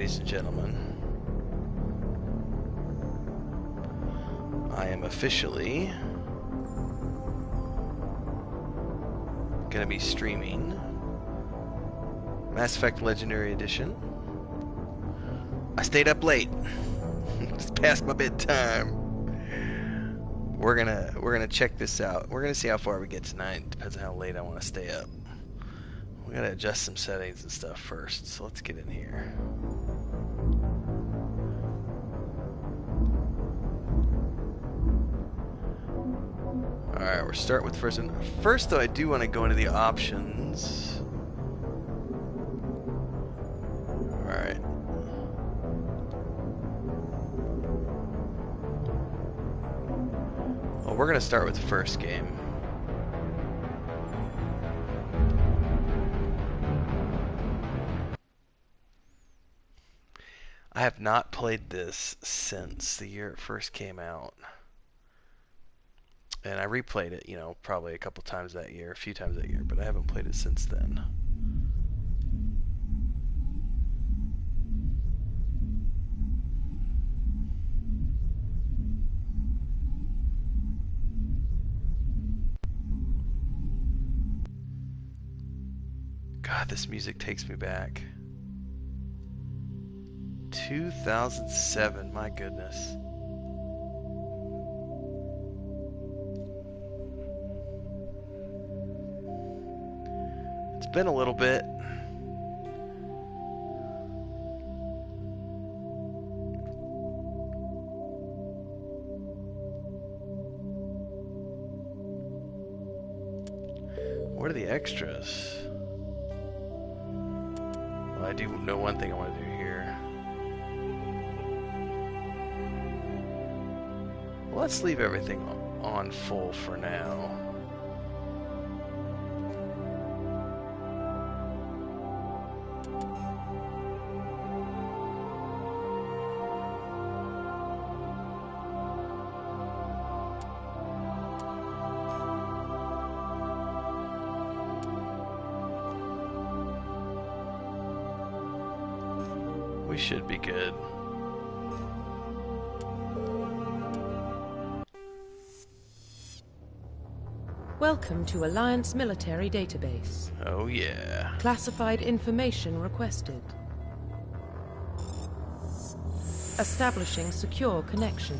Ladies and gentlemen, I am officially going to be streaming Mass Effect Legendary Edition. I stayed up late. It's past my bedtime. We're gonna check this out. We're gonna see how far we get tonight. Depends on how late I want to stay up. We gotta adjust some settings and stuff first. So let's get in here. Alright, we're starting with the first one. First, though, I do want to go into the options. Alright. Well, we're going to start with the first game. I have not played this since the year it first came out. And I replayed it, you know, probably a couple times that year, a few times that year, but I haven't played it since then. God, this music takes me back. 2007, my goodness. It's been a little bit. What are the extras? Well, I do know one thing I want to do here. Well, let's leave everything on full for now. We should be good. Welcome to Alliance Military Database. Oh yeah. Classified information requested. Establishing secure connection.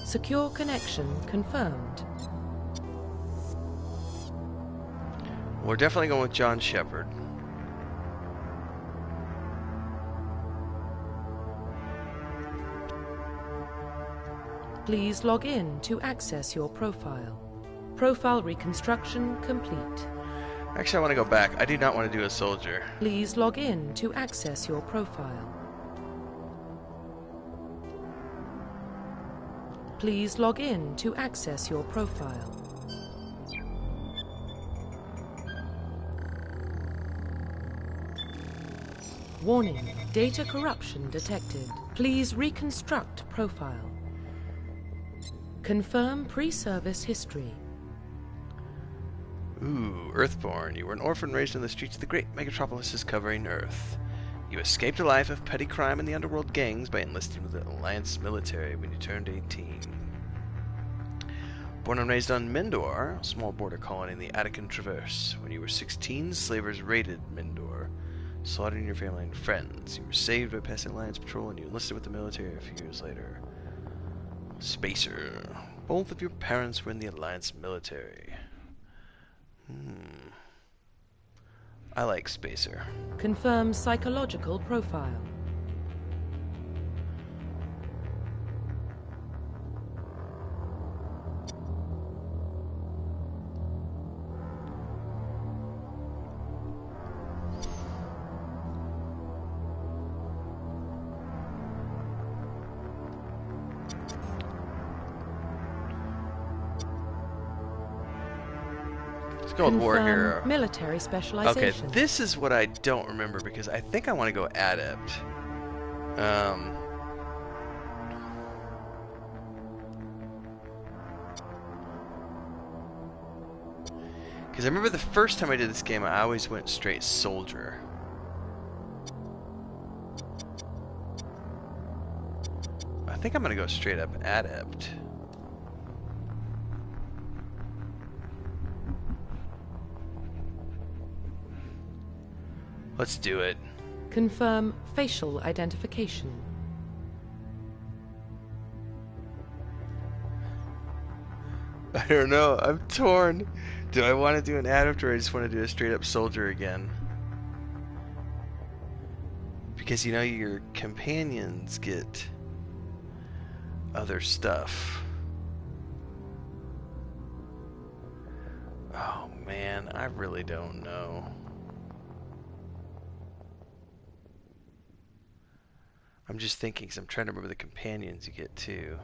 Secure connection confirmed. We're definitely going with John Shepard. Please log in to access your profile. Profile reconstruction complete. Actually, I want to go back. I do not want to do a soldier. Please log in to access your profile. Please log in to access your profile. Warning, data corruption detected. Please reconstruct profile. Confirm pre-service history. Ooh, Earthborn. You were an orphan raised in the streets of the great megatropolises covering Earth. You escaped a life of petty crime and the underworld gangs by enlisting with the Alliance military when you turned 18. Born and raised on Mindor, a small border colony in the Attican Traverse. When you were 16, slavers raided Mindor, slaughtering your family and friends. You were saved by passing Alliance patrol and you enlisted with the military a few years later. Spacer. Both of your parents were in the Alliance military. I like Spacer. Confirm psychological profile. Gold War Hero. Military specialization. Okay, this is what I don't remember because I think I want to go Adept. Because I remember the first time I did this game, I always went straight Soldier. think I'm gonna go straight up adept. Let's do it. Confirm facial identification. I don't know. I'm torn. Do I want to do an adept or I just want to do a straight up soldier again? Because you know your companions get other stuff. Oh man, I really don't know. I'm just thinking, because I'm trying to remember the companions you get too.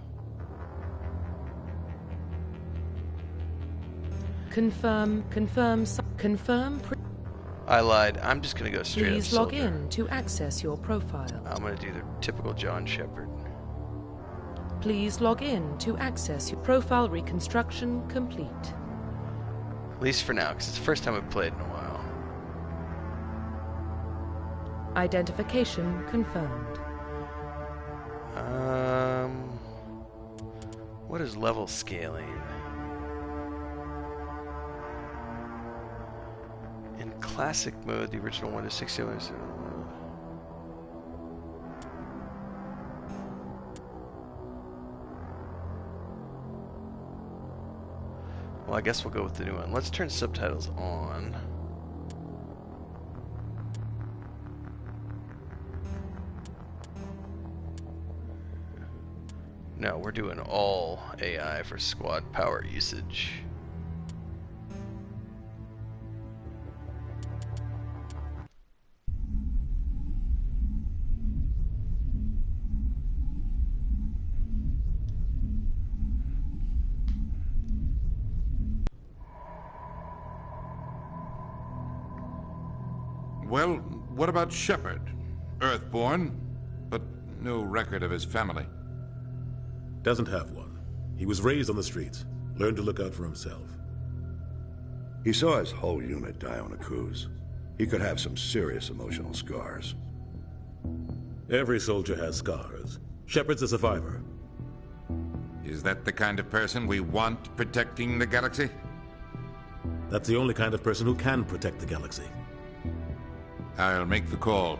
Confirm. I lied. I'm just going to go straight up Please log soldier. in to access your profile. I'm going to do the typical John Shepard. Please log in to access your profile. Reconstruction complete. At least for now, because it's the first time I've played in a while. Identification confirmed. What is level scaling? In classic mode, the original 1 to 60 was. Well, I guess we'll go with the new one. Let's turn subtitles on. No, we're doing all AI for squad power usage. Well, what about Shepard? Earthborn, but no record of his family. Doesn't have one. He was raised on the streets, learned to look out for himself. He saw his whole unit die on a cruise. He could have some serious emotional scars. Every soldier has scars. Shepard's a survivor. Is that the kind of person we want protecting the galaxy? That's the only kind of person who can protect the galaxy. I'll make the call.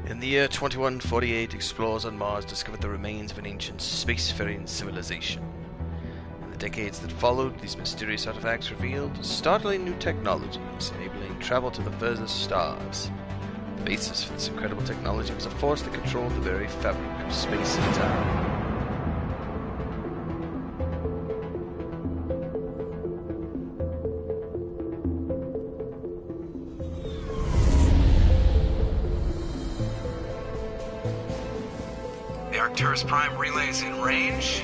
In the year 2148, explorers on Mars discovered the remains of an ancient spacefaring civilization. In the decades that followed, these mysterious artifacts revealed startling new technologies, enabling travel to the furthest stars. The basis for this incredible technology was a force that controlled the very fabric of space and time. Arcturus Prime relays in range.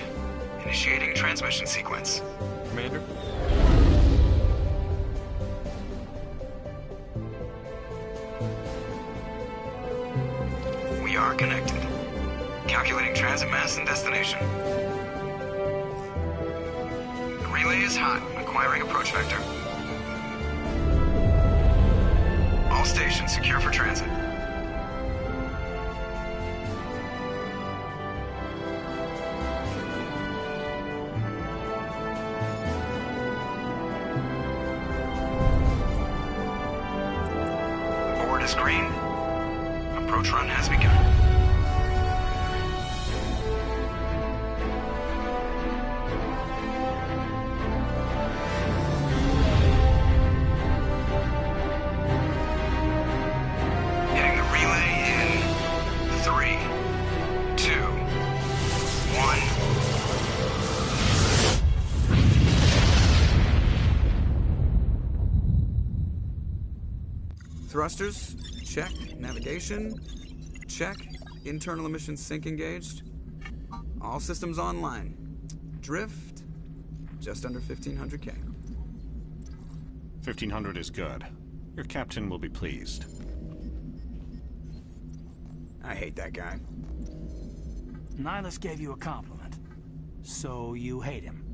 Initiating transmission sequence. Commander? We are connected. Calculating transit mass and destination. The relay is hot. Acquiring approach vector. All stations secure for transit. Green. Approach run has begun. Getting the relay in 3, 2, 1. Thrusters, check. Navigation, check. Internal emissions sync engaged. All systems online. Drift, just under 1500K. 1500 is good. Your captain will be pleased. I hate that guy. Nihilus gave you a compliment, so you hate him.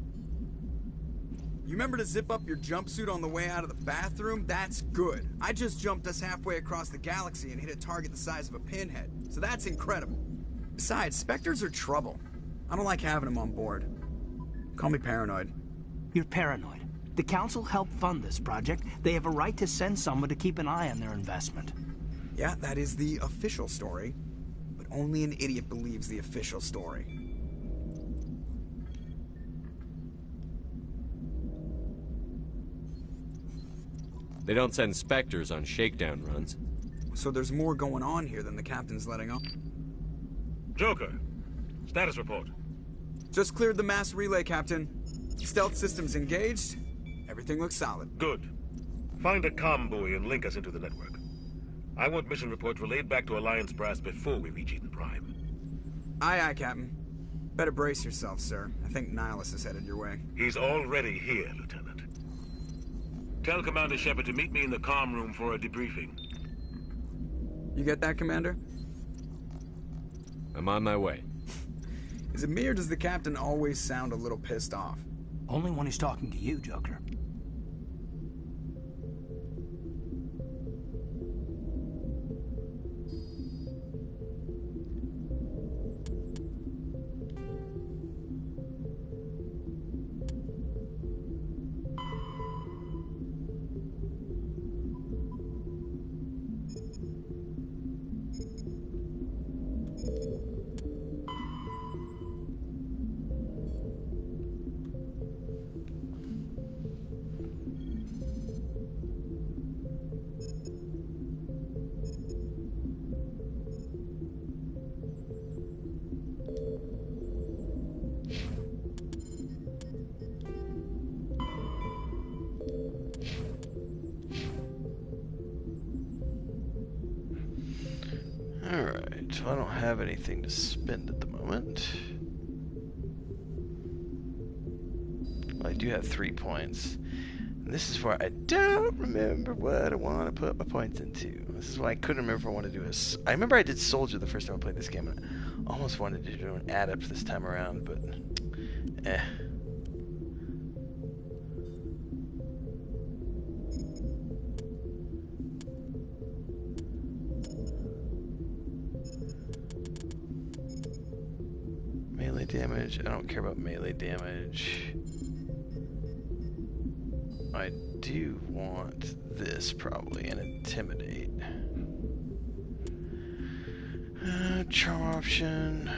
You remember to zip up your jumpsuit on the way out of the bathroom? That's good. I just jumped us halfway across the galaxy and hit a target the size of a pinhead, so that's incredible. Besides, Spectres are trouble. I don't like having them on board. Call me paranoid. You're paranoid. The Council helped fund this project. They have a right to send someone to keep an eye on their investment. Yeah, that is the official story. But only an idiot believes the official story. They don't send Spectres on shakedown runs. So there's more going on here than the captain's letting on. Joker, status report. Just cleared the mass relay, Captain. Stealth systems engaged. Everything looks solid. Good. Find a comm buoy and link us into the network. I want mission reports relayed back to Alliance Brass before we reach Eden Prime. Aye, aye, Captain. Better brace yourself, sir. I think Nihilus is headed your way. He's already here, Lieutenant. Tell Commander Shepard to meet me in the comm room for a debriefing. You get that, Commander? I'm on my way. Is it me or does the Captain always sound a little pissed off? Only when he's talking to you, Joker. Alright, well, I don't have anything to spend at the moment. Well, I do have 3 points. And this is where I don't remember what I want to put my points into. This is why I couldn't remember if I wanted to do a... I remember I did Soldier the first time I played this game, and I almost wanted to do an Adept this time around, but... Melee damage, I don't care about melee damage. I do want this probably, and Intimidate. Charm option.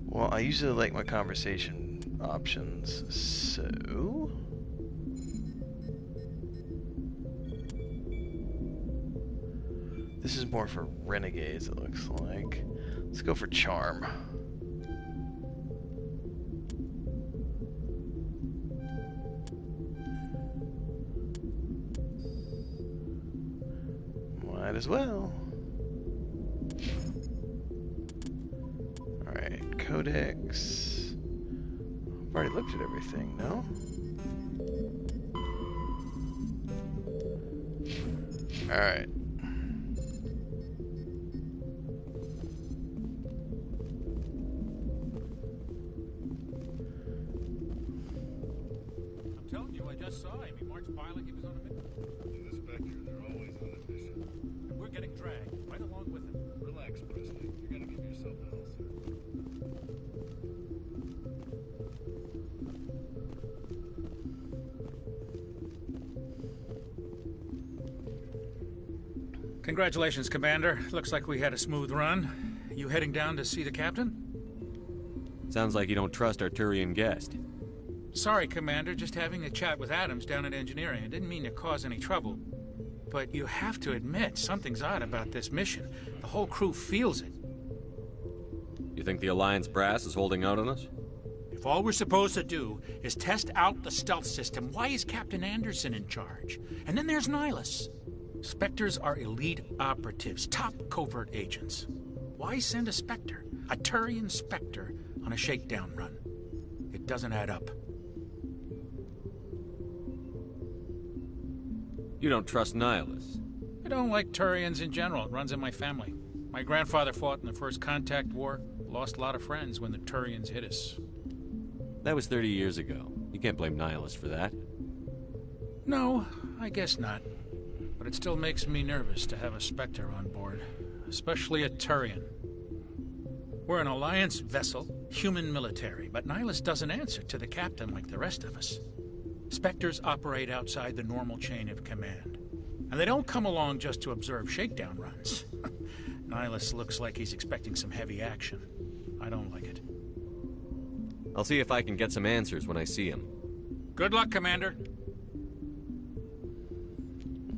Well, I usually like my conversation options, so... This is more for renegades, it looks like. Let's go for charm. Might as well. Alright, codex. I've already looked at everything, no? Alright. Saw him. He marched by like he was on a mission. The Spectre, they're always on a mission. And we're getting dragged right along with him. Relax, Presley. You're gonna give yourself a ulcer. Congratulations, Commander. Looks like we had a smooth run. You heading down to see the captain? Sounds like you don't trust our Turian guest. Sorry, Commander. Just having a chat with Adams down at engineering. I didn't mean to cause any trouble. But you have to admit, something's odd about this mission. The whole crew feels it. You think the Alliance brass is holding out on us? If all we're supposed to do is test out the stealth system, why is Captain Anderson in charge? And then there's Nihilus. Spectres are elite operatives, top covert agents. Why send a Spectre, a Turian Spectre, on a shakedown run? It doesn't add up. You don't trust Nihilus? I don't like Turians in general. It runs in my family. My grandfather fought in the First Contact War. Lost a lot of friends when the Turians hit us. That was 30 years ago. You can't blame Nihilus for that. No, I guess not. But it still makes me nervous to have a Spectre on board, especially a Turian. We're an Alliance vessel, human military, but Nihilus doesn't answer to the captain like the rest of us. Spectres operate outside the normal chain of command. And they don't come along just to observe shakedown runs. Nihilus looks like he's expecting some heavy action. I don't like it. I'll see if I can get some answers when I see him. Good luck, Commander.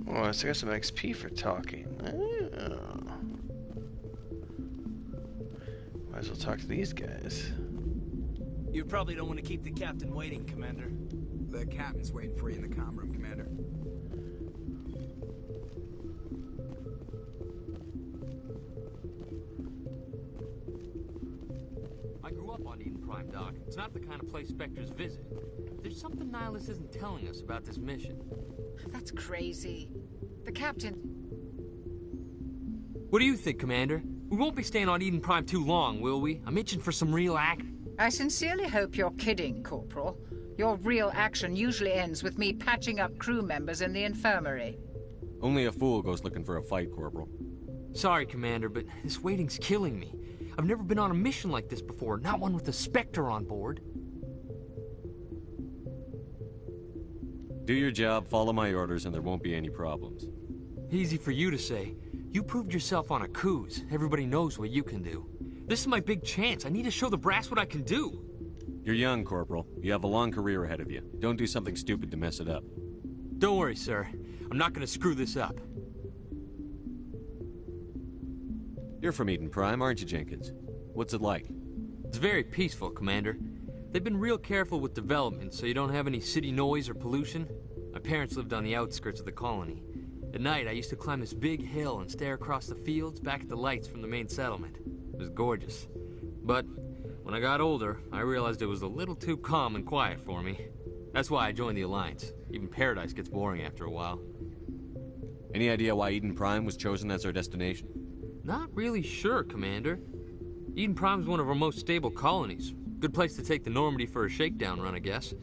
Oh, so I got some XP for talking. Oh. Might as well talk to these guys. You probably don't want to keep the captain waiting, Commander. The captain's waiting for you in the comm room, Commander. I grew up on Eden Prime, Doc. It's not the kind of place Spectres visit. There's something Nihilus isn't telling us about this mission. That's crazy. The captain... What do you think, Commander? We won't be staying on Eden Prime too long, will we? I'm itching for some real action. I sincerely hope you're kidding, Corporal. Your real action usually ends with me patching up crew members in the infirmary. Only a fool goes looking for a fight, Corporal. Sorry, Commander, but this waiting's killing me. I've never been on a mission like this before, not one with a Spectre on board. Do your job, follow my orders, and there won't be any problems. Easy for you to say. You proved yourself on a cruise. Everybody knows what you can do. This is my big chance. I need to show the brass what I can do. You're young, Corporal. You have a long career ahead of you. Don't do something stupid to mess it up. Don't worry, sir. I'm not gonna screw this up. You're from Eden Prime, aren't you, Jenkins? What's it like? It's very peaceful, Commander. They've been real careful with development, so you don't have any city noise or pollution. My parents lived on the outskirts of the colony. At night, I used to climb this big hill and stare across the fields back at the lights from the main settlement. It was gorgeous. But when I got older, I realized it was a little too calm and quiet for me. That's why I joined the Alliance. Even paradise gets boring after a while. Any idea why Eden Prime was chosen as our destination? Not really sure, Commander. Eden Prime's one of our most stable colonies. Good place to take the Normandy for a shakedown run, I guess.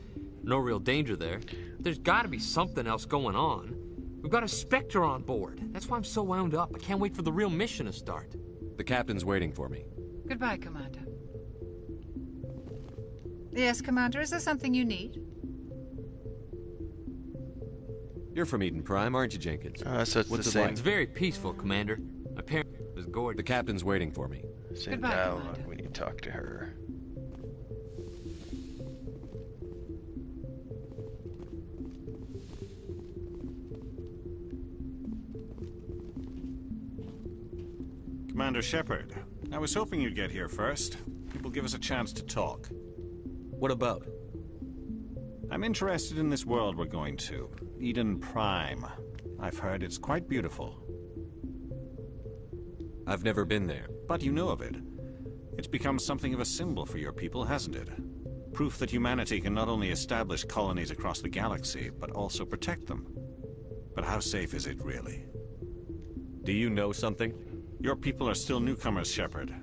No real danger there. There's gotta be something else going on. We've got a Spectre on board. That's why I'm so wound up. I can't wait for the real mission to start. The captain's waiting for me. Goodbye, Commander. Yes, Commander, is there something you need? You're from Eden Prime, aren't you, Jenkins? So it's What's the it same. like? It's very peaceful, Commander. My parents was gorgeous. The captain's waiting for me. Same Goodbye, dialogue Commander. when you talk to her. Commander Shepard, I was hoping you'd get here first. It will give us a chance to talk. What about? I'm interested in this world we're going to, Eden Prime. I've heard it's quite beautiful. I've never been there. But you know of it. It's become something of a symbol for your people, hasn't it? Proof that humanity can not only establish colonies across the galaxy, but also protect them. But how safe is it, really? Do you know something? Your people are still newcomers, Shepard.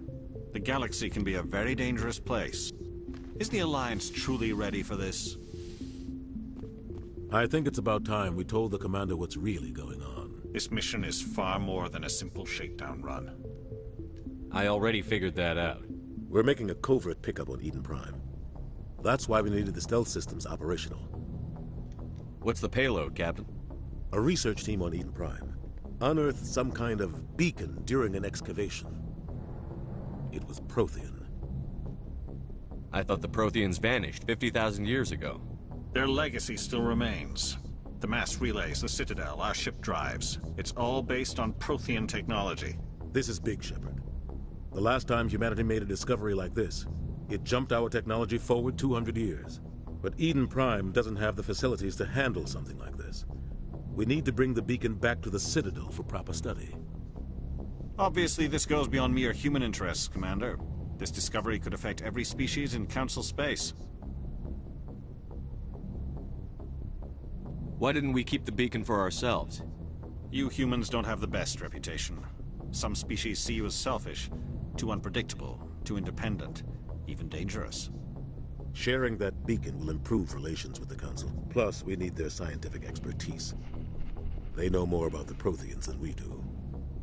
The galaxy can be a very dangerous place. Is the Alliance truly ready for this? I think it's about time we told the commander what's really going on. This mission is far more than a simple shakedown run. I already figured that out. We're making a covert pickup on Eden Prime. That's why we needed the stealth systems operational. What's the payload, Captain? A research team on Eden Prime unearthed some kind of beacon during an excavation. It was Prothean. I thought the Protheans vanished 50,000 years ago. Their legacy still remains. The mass relays, the Citadel, our ship drives. It's all based on Prothean technology. This is big, Shepard. The last time humanity made a discovery like this, it jumped our technology forward 200 years. But Eden Prime doesn't have the facilities to handle something like this. We need to bring the beacon back to the Citadel for proper study. Obviously, this goes beyond mere human interests, Commander. This discovery could affect every species in Council space. Why didn't we keep the beacon for ourselves? You humans don't have the best reputation. Some species see you as selfish, too unpredictable. too independent, even dangerous. Sharing that beacon will improve relations with the Council. Plus, we need their scientific expertise. They know more about the Protheans than we do.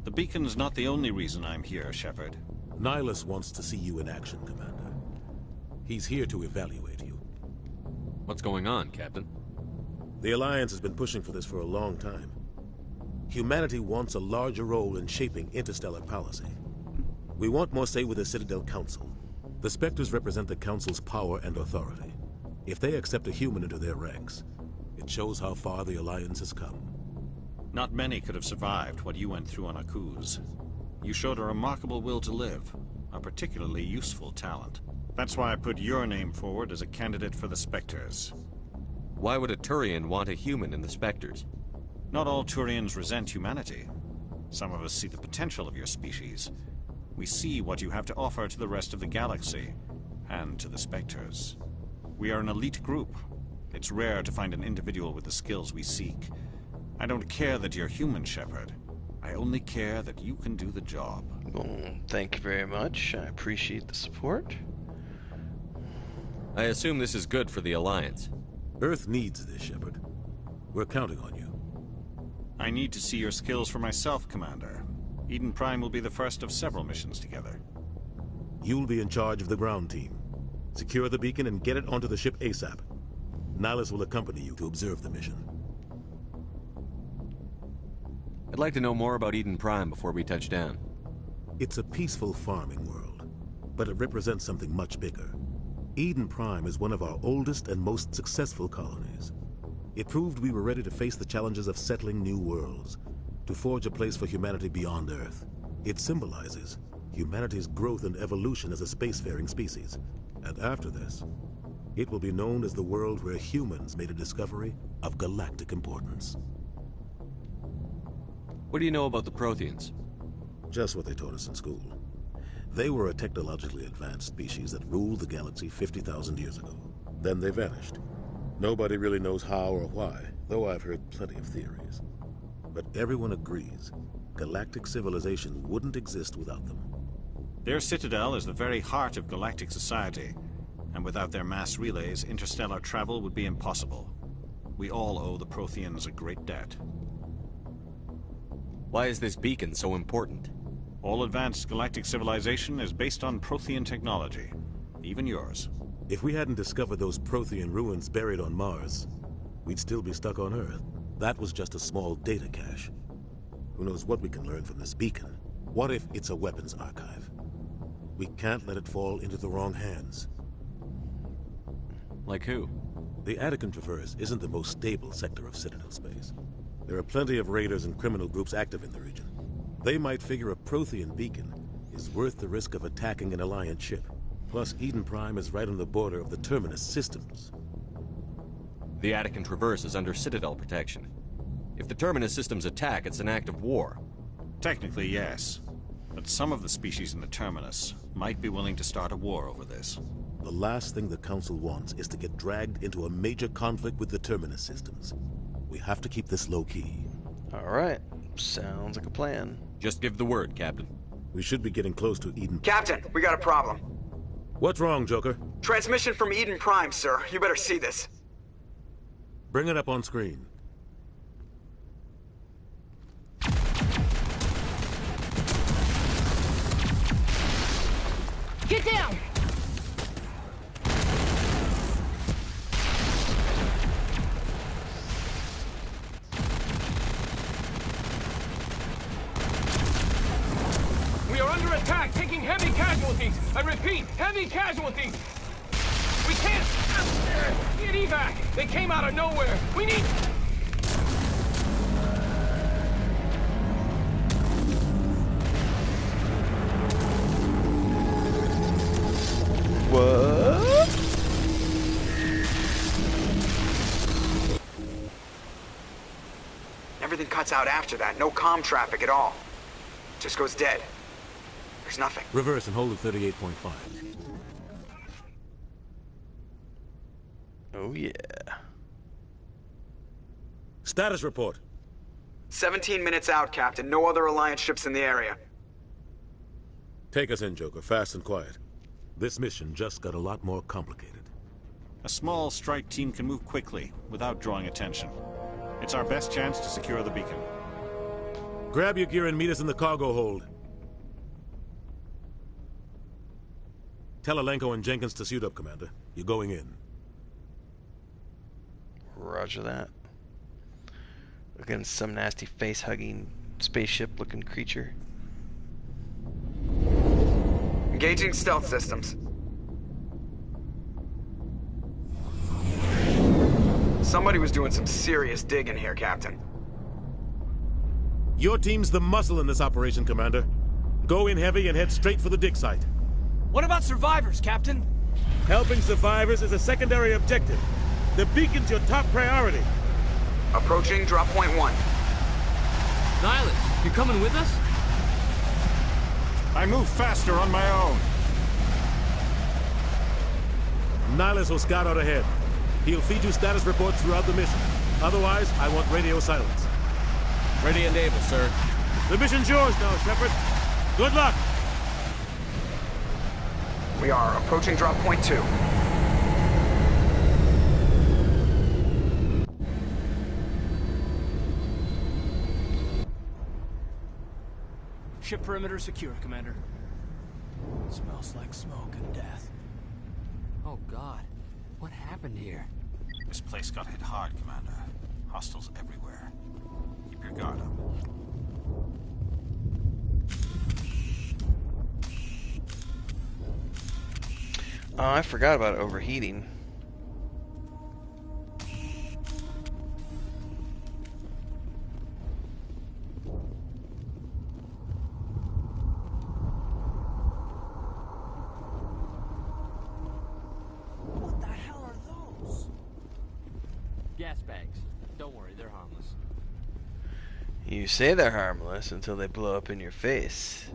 The beacon's not the only reason I'm here, Shepard. Nihilus wants to see you in action, Commander. He's here to evaluate you. What's going on, Captain? The Alliance has been pushing for this for a long time. Humanity wants a larger role in shaping interstellar policy. We want more say with the Citadel Council. The Spectres represent the Council's power and authority. If they accept a human into their ranks, it shows how far the Alliance has come. Not many could have survived what you went through on Akuz. You showed a remarkable will to live, a particularly useful talent. That's why I put your name forward as a candidate for the Spectres. Why would a Turian want a human in the Spectres? Not all Turians resent humanity. Some of us see the potential of your species. We see what you have to offer to the rest of the galaxy, and to the Spectres. We are an elite group. It's rare to find an individual with the skills we seek. I don't care that you're human, Shepard. I only care that you can do the job. Well, thank you very much. I appreciate the support. I assume this is good for the Alliance. Earth needs this, Shepard. We're counting on you. I need to see your skills for myself, Commander. Eden Prime will be the first of several missions together. You'll be in charge of the ground team. Secure the beacon and get it onto the ship ASAP. Nihilus will accompany you to observe the mission. I'd like to know more about Eden Prime before we touch down. It's a peaceful farming world, but it represents something much bigger. Eden Prime is one of our oldest and most successful colonies. It proved we were ready to face the challenges of settling new worlds, to forge a place for humanity beyond Earth. It symbolizes humanity's growth and evolution as a spacefaring species. And after this, it will be known as the world where humans made a discovery of galactic importance. What do you know about the Protheans? Just what they taught us in school. They were a technologically advanced species that ruled the galaxy 50,000 years ago. Then they vanished. Nobody really knows how or why, though I've heard plenty of theories. But everyone agrees, galactic civilization wouldn't exist without them. Their citadel is the very heart of galactic society, and without their mass relays, interstellar travel would be impossible. We all owe the Protheans a great debt. Why is this beacon so important? All advanced galactic civilization is based on Prothean technology, even yours. If we hadn't discovered those Prothean ruins buried on Mars, we'd still be stuck on Earth. That was just a small data cache. Who knows what we can learn from this beacon? What if it's a weapons archive? We can't let it fall into the wrong hands. Like who? The Attican Traverse isn't the most stable sector of Citadel space. There are plenty of raiders and criminal groups active in the region. They might figure a Prothean beacon is worth the risk of attacking an Alliance ship. Plus, Eden Prime is right on the border of the Terminus systems. The Attican Traverse is under Citadel protection. If the Terminus systems attack, it's an act of war. Technically, yes. But some of the species in the Terminus might be willing to start a war over this. The last thing the Council wants is to get dragged into a major conflict with the Terminus systems. We have to keep this low-key. All right. Sounds like a plan. Just give the word, Captain. We should be getting close to Eden. Captain, we got a problem. What's wrong, Joker? Transmission from Eden Prime, sir. You better see this. Bring it up on screen. Get down! We are under attack, taking heavy casualties. I repeat, heavy casualties. We can't get evac. They came out of nowhere. We need... What? Everything cuts out after that. No comm traffic at all. Just goes dead. There's nothing. Reverse and hold at 38.5. Oh, yeah. Status report. 17 minutes out, Captain. No other Alliance ships in the area. Take us in, Joker. Fast and quiet. This mission just got a lot more complicated. A small strike team can move quickly, without drawing attention. It's our best chance to secure the beacon. Grab your gear and meet us in the cargo hold. Tell Alenko and Jenkins to suit up, Commander. You're going in. Roger that. Against some nasty face-hugging, spaceship-looking creature. Engaging stealth systems. Somebody was doing some serious digging here, Captain. Your team's the muscle in this operation, Commander. Go in heavy and head straight for the dig site. What about survivors, Captain? Helping survivors is a secondary objective. The beacon's your top priority. Approaching drop point 1. Nihilus, you coming with us? I move faster on my own. Nihilus will scout out ahead. He'll feed you status reports throughout the mission. Otherwise, I want radio silence. Ready and able, sir. The mission's yours now, Shepard. Good luck! We are approaching drop point 2. Ship perimeter secure, Commander. Smells like smoke and death. Oh, God. What happened here? This place got hit hard, Commander. Hostiles everywhere. Keep your guard up. Oh, I forgot about overheating. What the hell are those? Gas bags. Don't worry, they're harmless. You say they're harmless until they blow up in your face.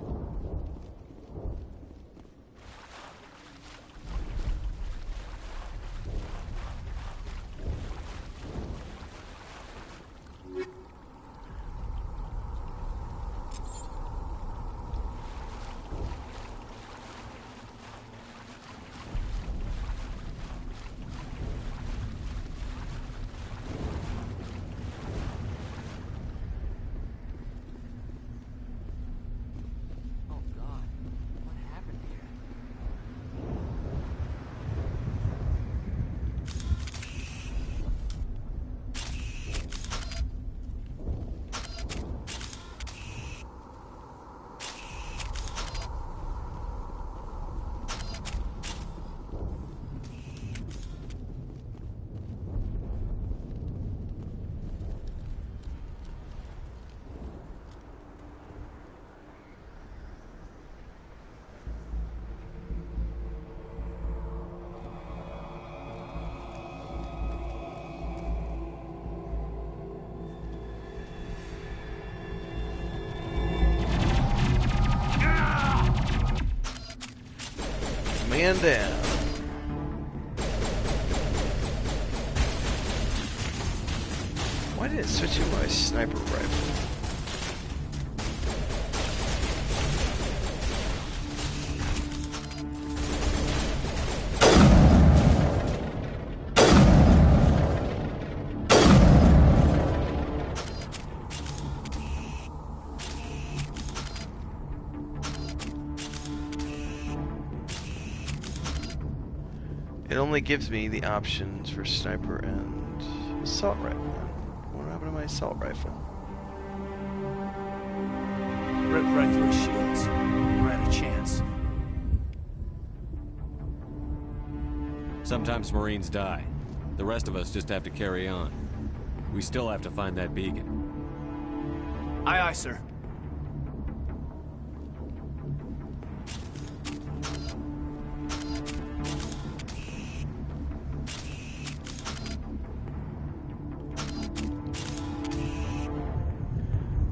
Man down. Why did it switch to my sniper rifle? It only gives me the options for sniper and assault rifle. What happened to my assault rifle? Ripped right through his shields. Never had a chance. Sometimes Marines die. The rest of us just have to carry on. We still have to find that beacon. Aye, aye, sir.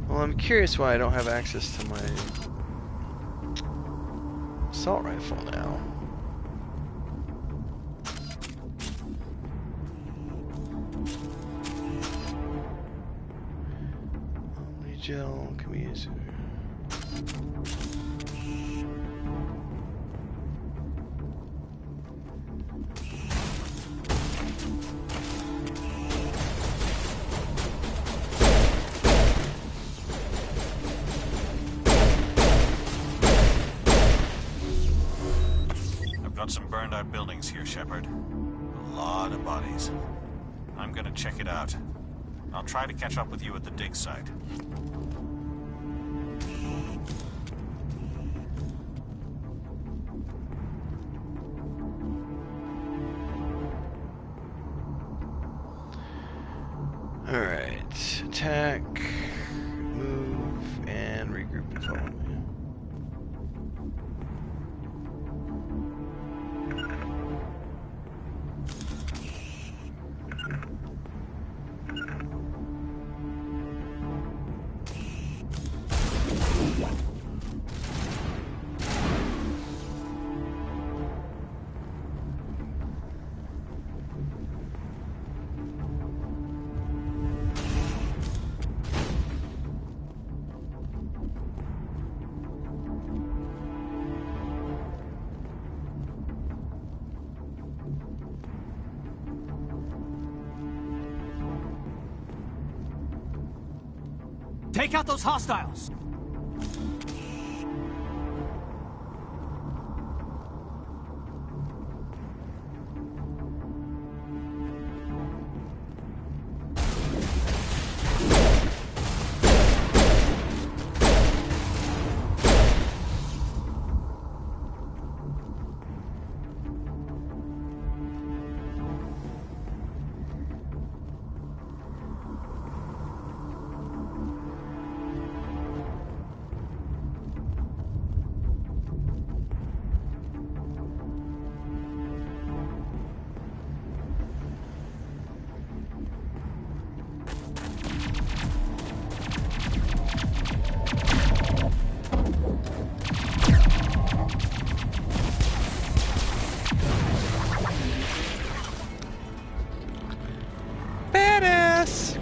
Well, I'm curious why I don't have access to my assault rifle now. Only gel, can we use it? Got some burned out buildings here, Shepard. A lot of bodies. I'm gonna check it out. I'll try to catch up with you at the dig site. Alright. Attack, move, and regroup and follow me. Take out those hostiles!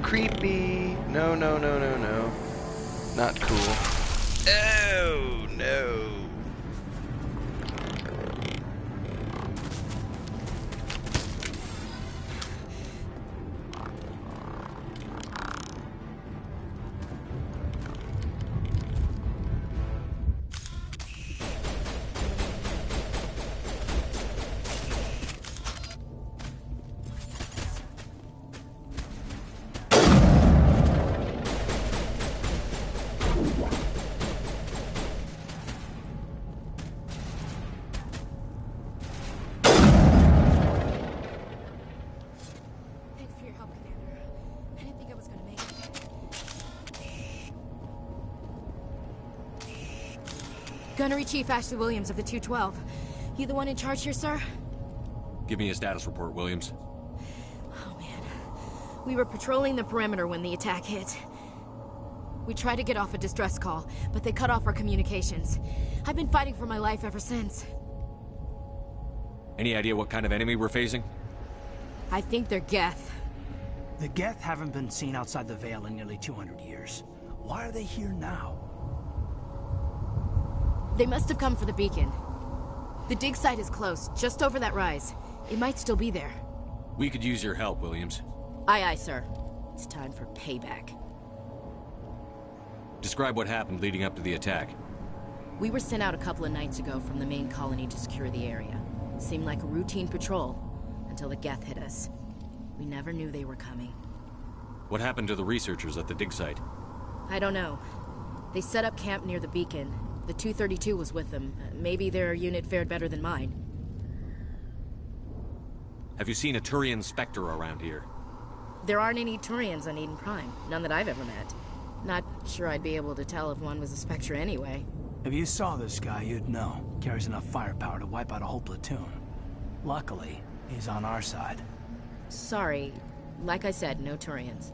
Creepy. No, no, no, no, no. Not cool. Oh, no. Gunnery Chief Ashley Williams of the 212. You the one in charge here, sir? Give me a status report, Williams. Oh, man. We were patrolling the perimeter when the attack hit. We tried to get off a distress call, but they cut off our communications. I've been fighting for my life ever since. Any idea what kind of enemy we're facing? I think they're Geth. The Geth haven't been seen outside the Veil in nearly 200 years. Why are they here now? They must have come for the beacon. The dig site is close, just over that rise. It might still be there. We could use your help, Williams. Aye, aye, sir. It's time for payback. Describe what happened leading up to the attack. We were sent out a couple of nights ago from the main colony to secure the area. Seemed like a routine patrol, until the Geth hit us. We never knew they were coming. What happened to the researchers at the dig site? I don't know. They set up camp near the beacon. The 232 was with them. Maybe their unit fared better than mine. Have you seen a Turian Spectre around here? There aren't any Turians on Eden Prime. None that I've ever met. Not sure I'd be able to tell if one was a Spectre anyway. If you saw this guy, you'd know. Carries enough firepower to wipe out a whole platoon. Luckily, he's on our side. Sorry. Like I said, no Turians.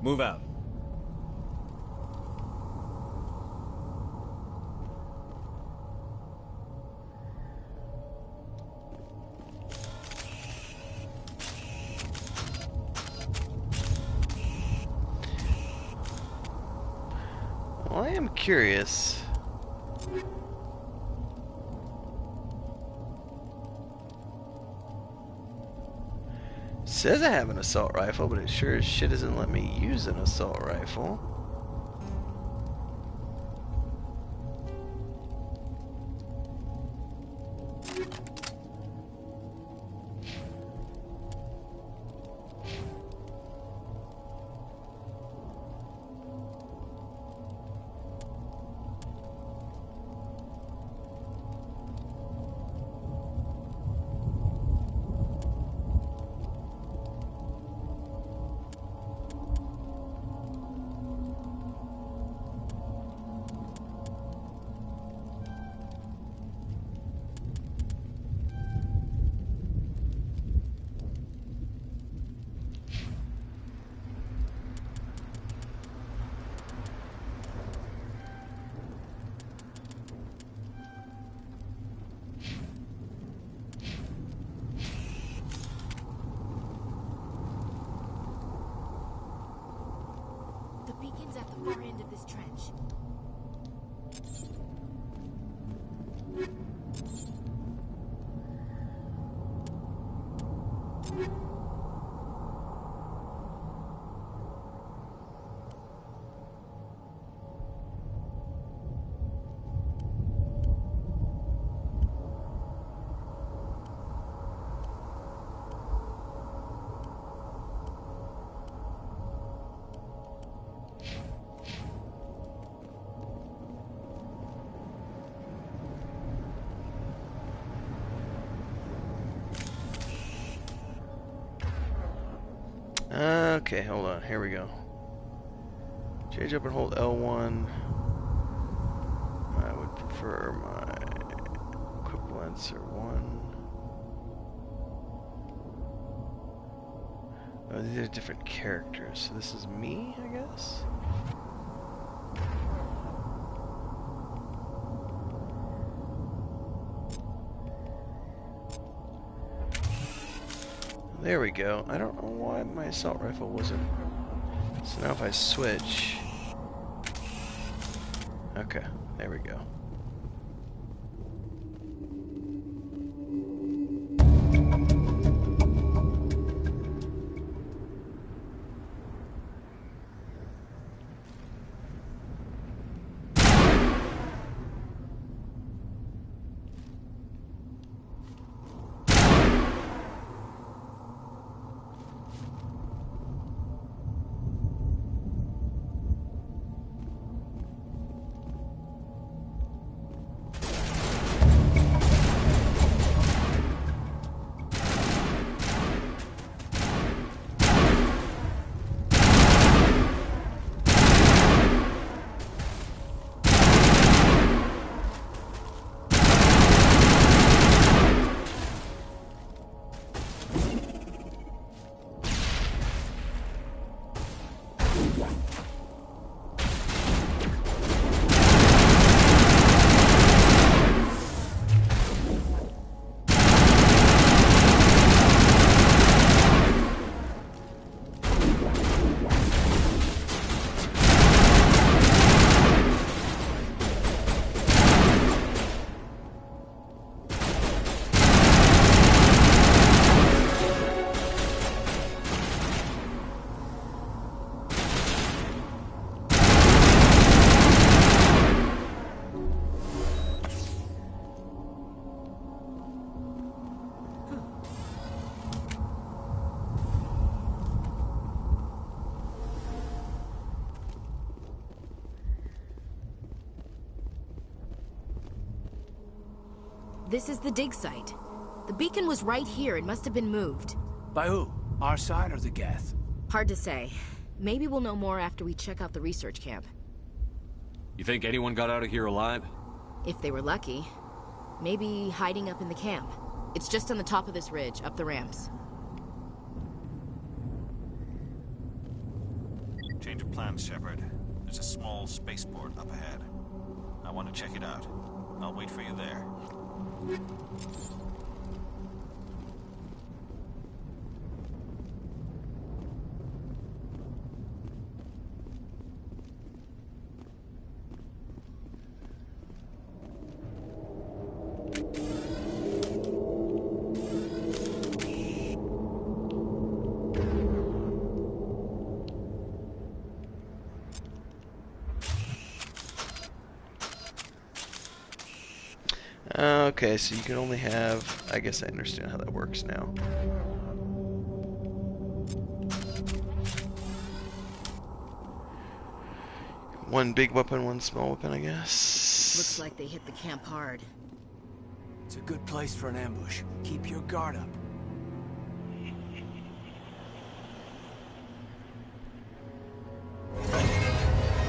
Move out. Well, I am curious. Says I have an assault rifle, but it sure as shit doesn't let me use an assault rifle. beacon's at the far end of this trench. Okay, hold on. Here we go. Change up and hold L1. I would prefer my equivalents are 1. Oh, these are different characters. So this is me, I guess? There we go. I don't know why my assault rifle wasn't. So now if I switch. Okay, there we go. This is the dig site. The beacon was right here. It must have been moved. By who? Our side or the Geth? Hard to say. Maybe we'll know more after we check out the research camp. You think anyone got out of here alive? If they were lucky. Maybe hiding up in the camp. It's just on the top of this ridge, up the ramps. Change of plans, Shepard. There's a small spaceport up ahead. I want to check it out. I'll wait for you there. Okay, so you can only have... I guess I understand how that works now. One big weapon, one small weapon, I guess. Looks like they hit the camp hard. It's a good place for an ambush. Keep your guard up.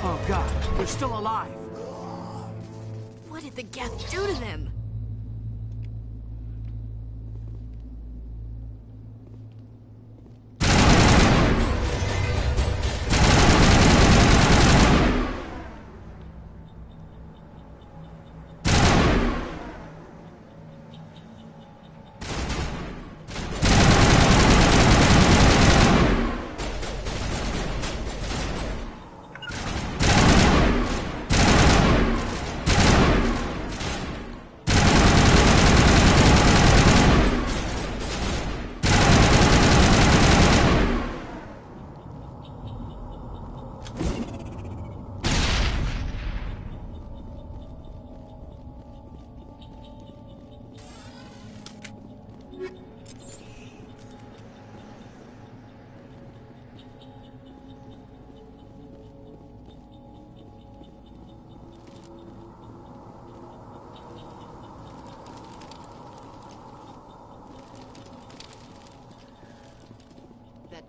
Oh god, they're still alive. What did the Geth do to them?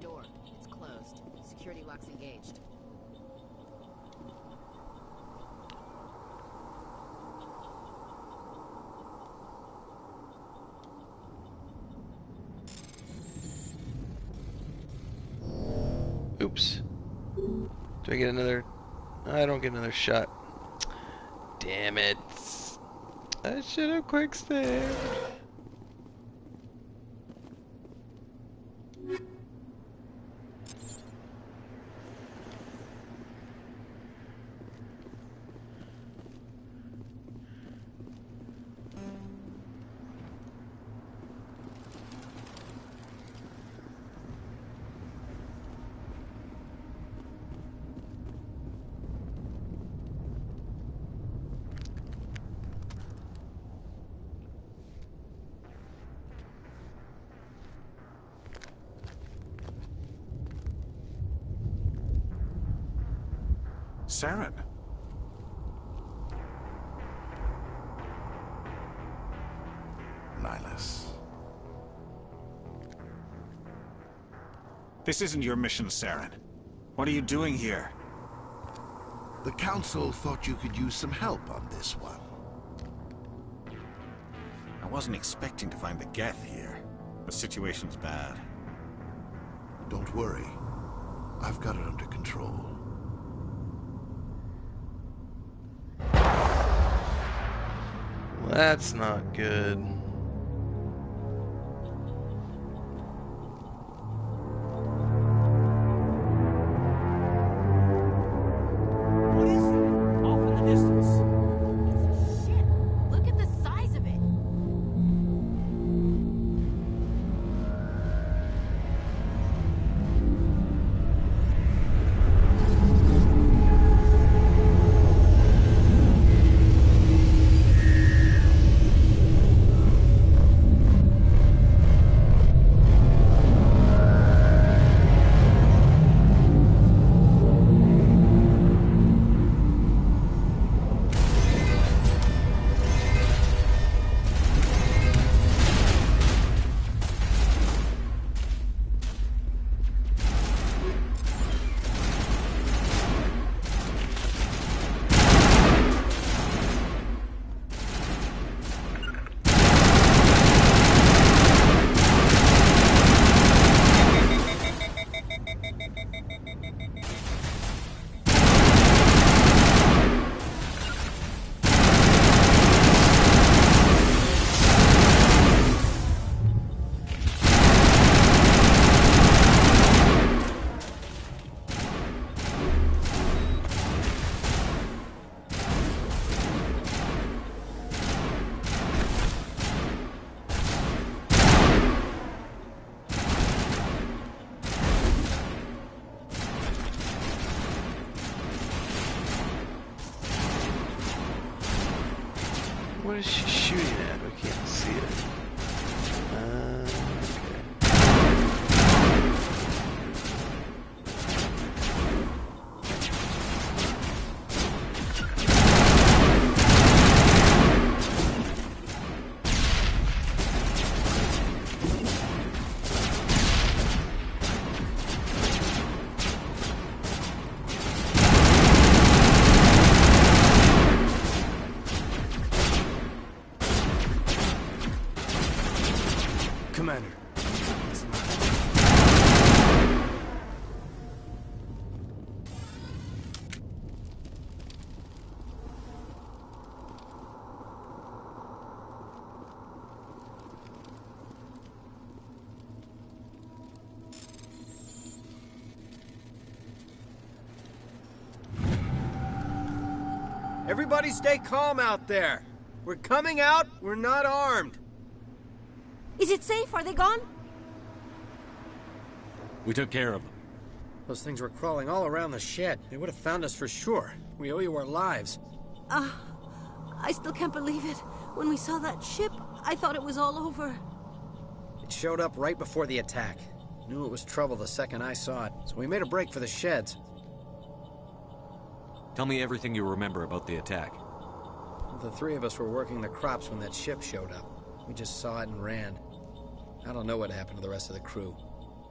door. It's closed. Security lock's engaged. Oops. Do I get another? I don't get another shot. Damn it. I should have quick saved. Saren. Nihilus. This isn't your mission, Saren. What are you doing here? The Council thought you could use some help on this one. I wasn't expecting to find the Geth here. The situation's bad. Don't worry. I've got it under control. That's not good. What is it? Off in the distance. Shit! Look at the size of it! What is she shooting at? We can't see it. Commander. Everybody stay calm out there. We're coming out, we're not armed. Is it safe? Are they gone? We took care of them. Those things were crawling all around the shed. They would have found us for sure. We owe you our lives. I still can't believe it. When we saw that ship, I thought it was all over. It showed up right before the attack. Knew it was trouble the second I saw it, so we made a break for the sheds. Tell me everything you remember about the attack. The three of us were working the crops when that ship showed up. We just saw it and ran. I don't know what happened to the rest of the crew.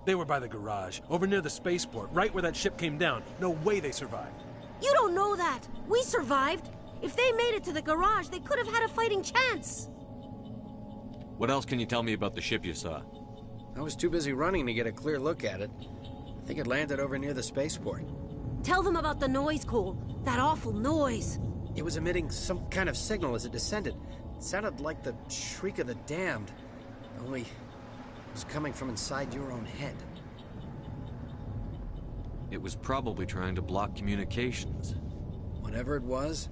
They were by the garage, over near the spaceport, right where that ship came down. No way they survived. You don't know that. We survived. If they made it to the garage, they could have had a fighting chance. What else can you tell me about the ship you saw? I was too busy running to get a clear look at it. I think it landed over near the spaceport. Tell them about the noise, Cole. That awful noise. It was emitting some kind of signal as it descended. It sounded like the shriek of the damned. Only it was coming from inside your own head. It was probably trying to block communications. Whatever it was,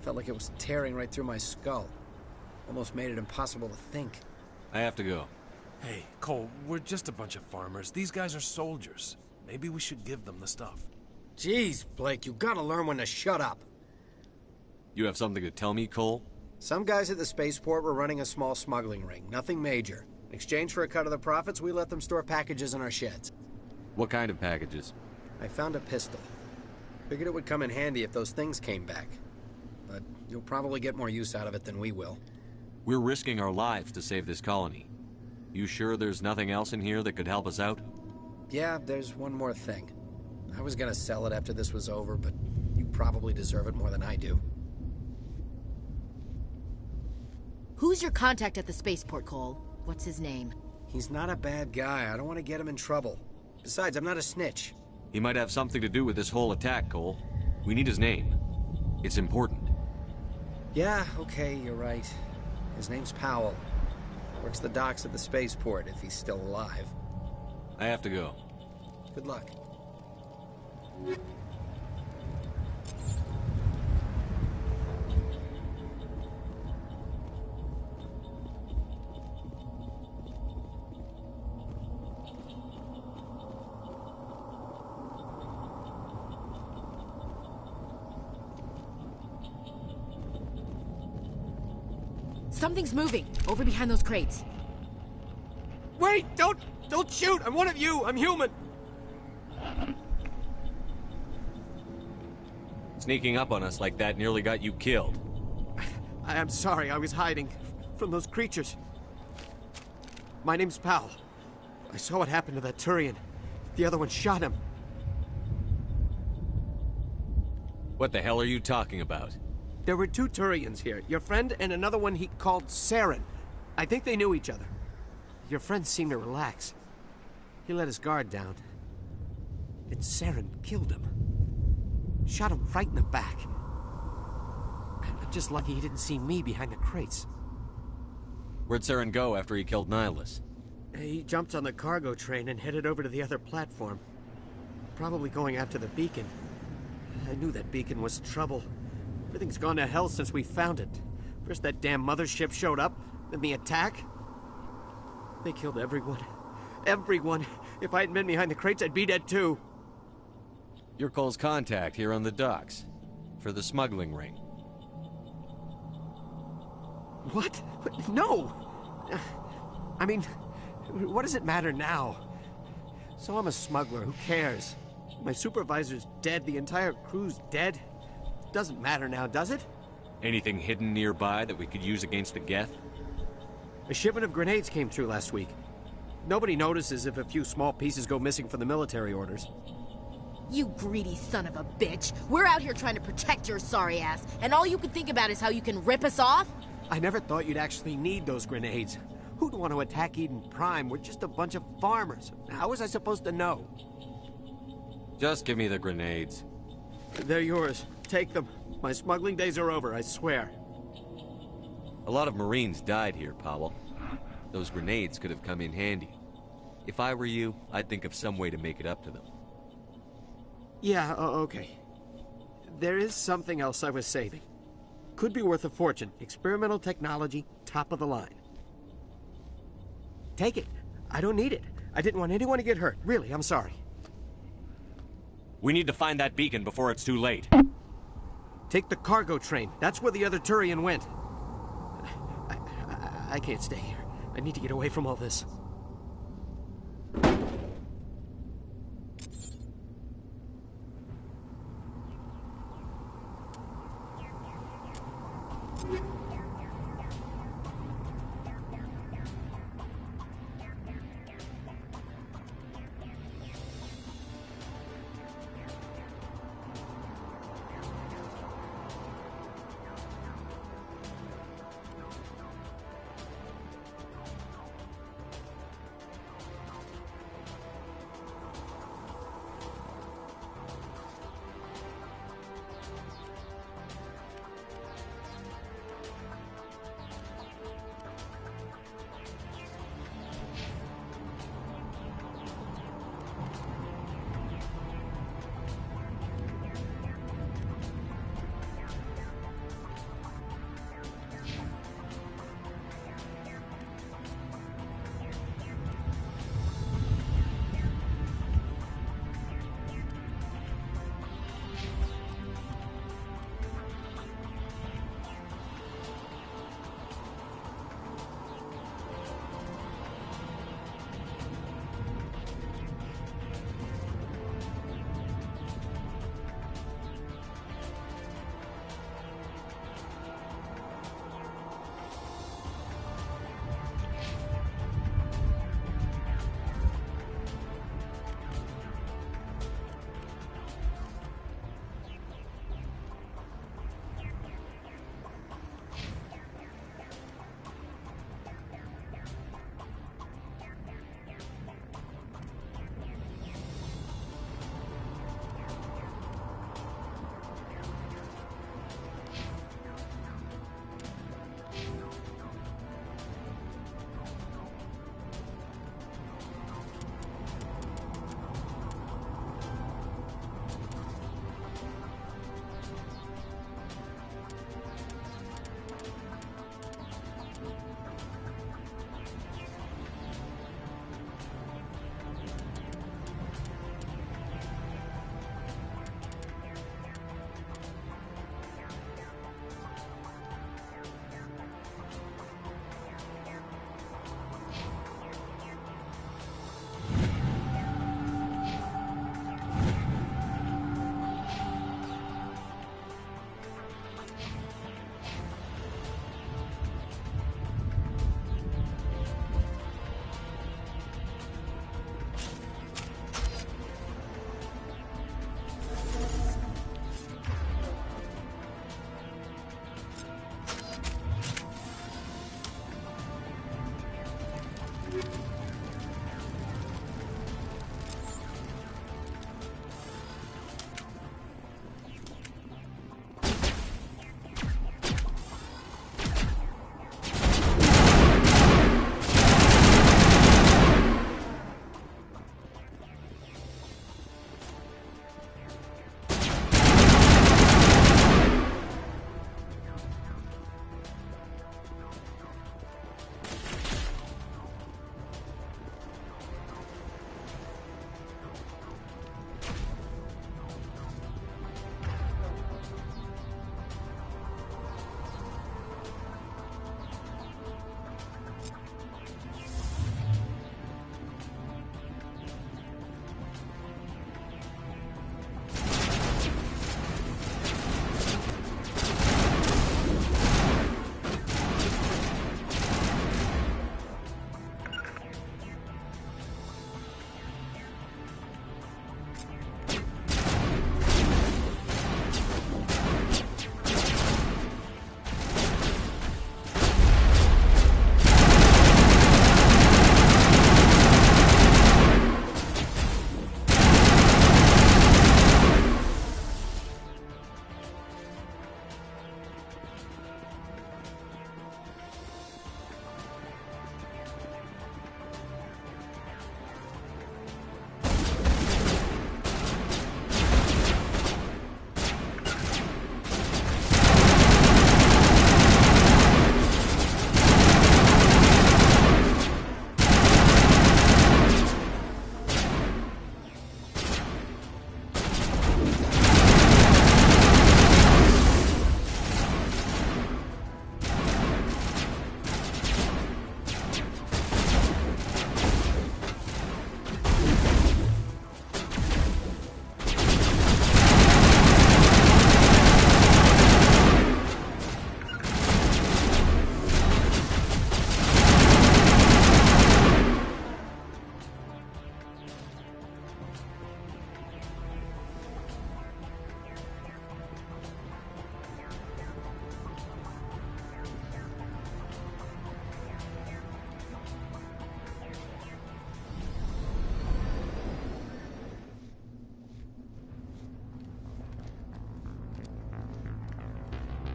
felt like it was tearing right through my skull. Almost made it impossible to think. I have to go. Hey, Cole, we're just a bunch of farmers. These guys are soldiers. Maybe we should give them the stuff. Jeez, Blake, you gotta learn when to shut up. You have something to tell me, Cole? Some guys at the spaceport were running a small smuggling ring. Nothing major. In exchange for a cut of the profits, we let them store packages in our sheds. What kind of packages? I found a pistol. Figured it would come in handy if those things came back. But you'll probably get more use out of it than we will. We're risking our lives to save this colony. You sure there's nothing else in here that could help us out? Yeah, there's one more thing. I was gonna sell it after this was over, but you probably deserve it more than I do. Who's your contact at the spaceport, Cole? What's his name? He's not a bad guy. I don't want to get him in trouble. Besides, I'm not a snitch. He might have something to do with this whole attack, Cole. We need his name. It's important. Yeah, okay, you're right. His name's Powell. Works the docks at the spaceport, if he's still alive. I have to go. Good luck. Something's moving, over behind those crates. Wait! Don't shoot! I'm one of you! I'm human! Sneaking up on us like that nearly got you killed. I am sorry, I was hiding from those creatures. My name's Powell. I saw what happened to that Turian. The other one shot him. What the hell are you talking about? There were two Turians here. Your friend and another one he called Saren. I think they knew each other. Your friend seemed to relax. He let his guard down. And Saren killed him. Shot him right in the back. I'm just lucky he didn't see me behind the crates. Where'd Saren go after he killed Nihilus? He jumped on the cargo train and headed over to the other platform. Probably going after the beacon. I knew that beacon was trouble. Everything's gone to hell since we found it. First that damn mothership showed up, then the attack. They killed everyone. Everyone. If I hadn't been behind the crates, I'd be dead too. You're Cole's contact here on the docks. For the smuggling ring. What? No! I mean, what does it matter now? So I'm a smuggler, who cares? My supervisor's dead, the entire crew's dead. Doesn't matter now, does it? Anything hidden nearby that we could use against the Geth? A shipment of grenades came through last week. Nobody notices if a few small pieces go missing from the military orders. You greedy son of a bitch. We're out here trying to protect your sorry ass, and all you can think about is how you can rip us off? I never thought you'd actually need those grenades. Who'd want to attack Eden Prime? We're just a bunch of farmers. How was I supposed to know? Just give me the grenades. They're yours. Take them. My smuggling days are over, I swear. A lot of Marines died here, Powell. Those grenades could have come in handy. If I were you, I'd think of some way to make it up to them. Yeah, okay. There is something else I was saving. Could be worth a fortune. Experimental technology, top of the line. Take it. I don't need it. I didn't want anyone to get hurt. Really, I'm sorry. We need to find that beacon before it's too late. Take the cargo train. That's where the other Turian went. I can't stay here. I need to get away from all this.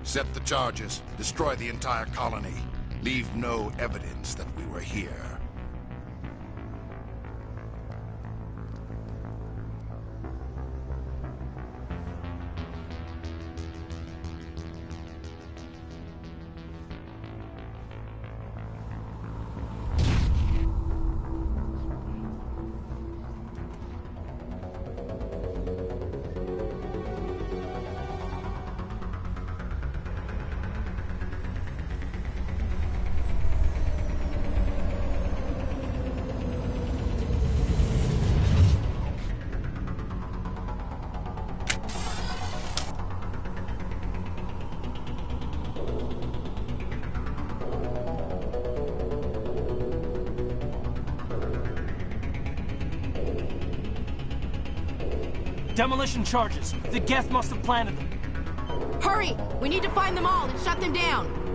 Set the charges. Destroy the entire colony. Leave no evidence that we were here. Demolition charges. The Geth must have planted them. Hurry! We need to find them all and shut them down!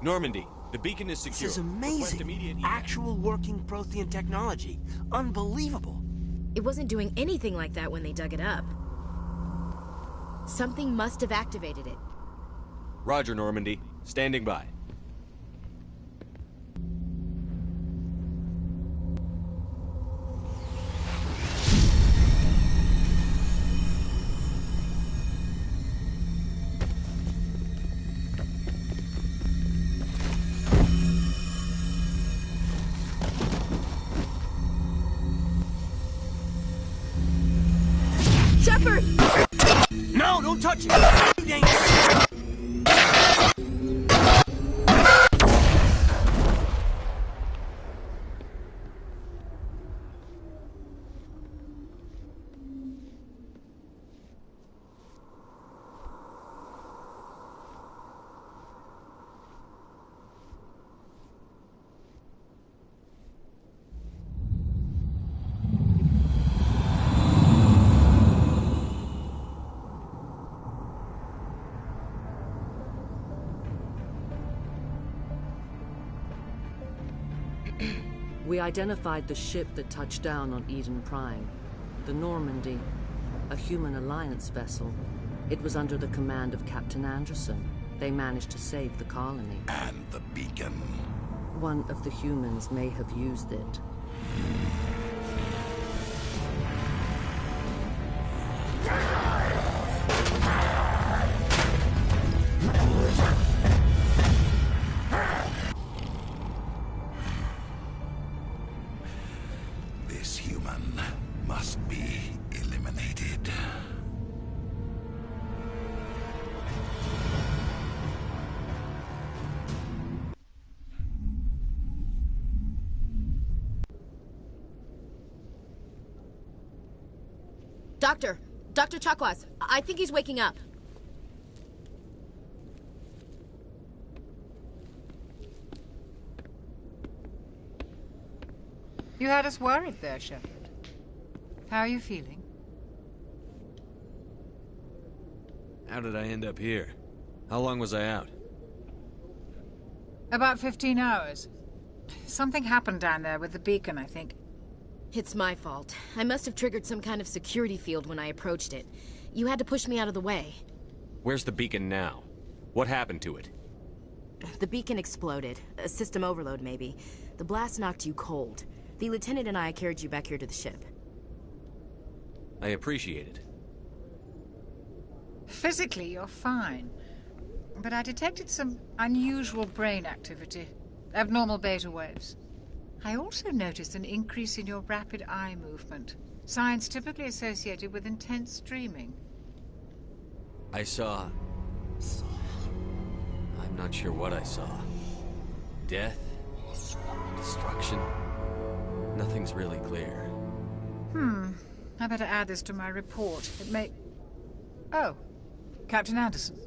Normandy, the beacon is secure. This is Request amazing. immediate Actual working Prothean technology. Unbelievable. It wasn't doing anything like that when they dug it up. Something must have activated it. Roger, Normandy. Standing by. Shepard! No, don't touch it! Too dangerous! We identified the ship that touched down on Eden Prime. The Normandy, a human alliance vessel. It was under the command of Captain Anderson. They managed to save the colony. And the beacon. One of the humans may have used it. This human must be eliminated. Dr. Chakwas, I think he's waking up. You had us worried there, Shepard. How are you feeling? How did I end up here? How long was I out? About 15 hours. Something happened down there with the beacon, I think. It's my fault. I must have triggered some kind of security field when I approached it. You had to push me out of the way. Where's the beacon now? What happened to it? The beacon exploded. A system overload, maybe. The blast knocked you cold. The lieutenant and I carried you back here to the ship. I appreciate it. Physically, you're fine. But I detected some unusual brain activity. Abnormal beta waves. I also noticed an increase in your rapid eye movement. Signs typically associated with intense dreaming. I saw... I'm not sure what I saw. Death? Destruction? Nothing's really clear. I better add this to my report. It may... Oh, Captain Anderson.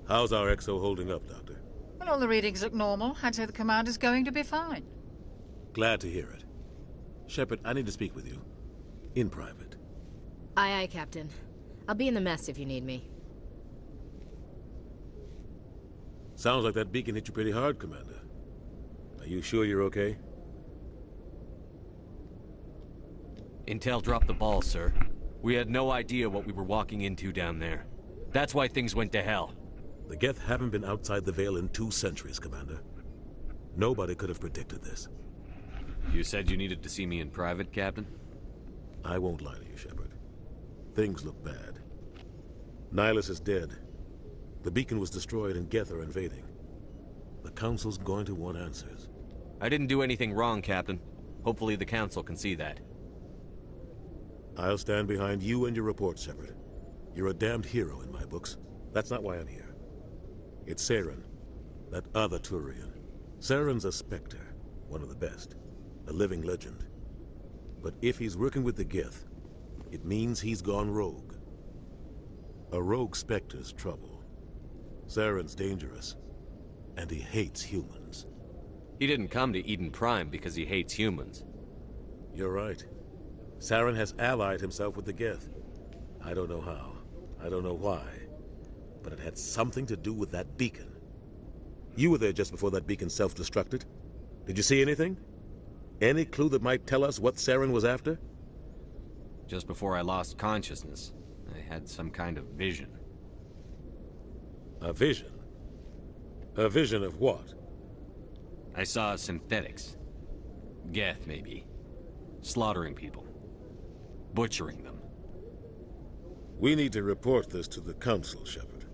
How's our XO holding up, Doctor? Well, all the readings look normal. I'd say the commander's going to be fine. Glad to hear it. Shepard, I need to speak with you. In private. Aye, aye, Captain. I'll be in the mess if you need me. Sounds like that beacon hit you pretty hard, Commander. Are you sure you're okay? Intel dropped the ball, sir. We had no idea what we were walking into down there. That's why things went to hell. The Geth haven't been outside the Veil in 2 centuries, Commander. Nobody could have predicted this. You said you needed to see me in private, Captain? I won't lie to you, Shepard. Things look bad. Nihilus is dead. The beacon was destroyed and Geth are invading. The Council's going to want answers. I didn't do anything wrong, Captain. Hopefully the Council can see that. I'll stand behind you and your report, Shepard. You're a damned hero in my books. That's not why I'm here. It's Saren, that other Turian. Saren's a Spectre, one of the best. A living legend. But if he's working with the Geth, it means he's gone rogue. A rogue Spectre's trouble. Saren's dangerous, and he hates humans. He didn't come to Eden Prime because he hates humans. You're right. Saren has allied himself with the Geth. I don't know how. I don't know why. But it had something to do with that beacon. You were there just before that beacon self-destructed. Did you see anything? Any clue that might tell us what Saren was after? Just before I lost consciousness, I had some kind of vision. A vision? A vision of what? I saw synthetics. Geth, maybe. Slaughtering people. Butchering them. We need to report this to the Council, Shepard.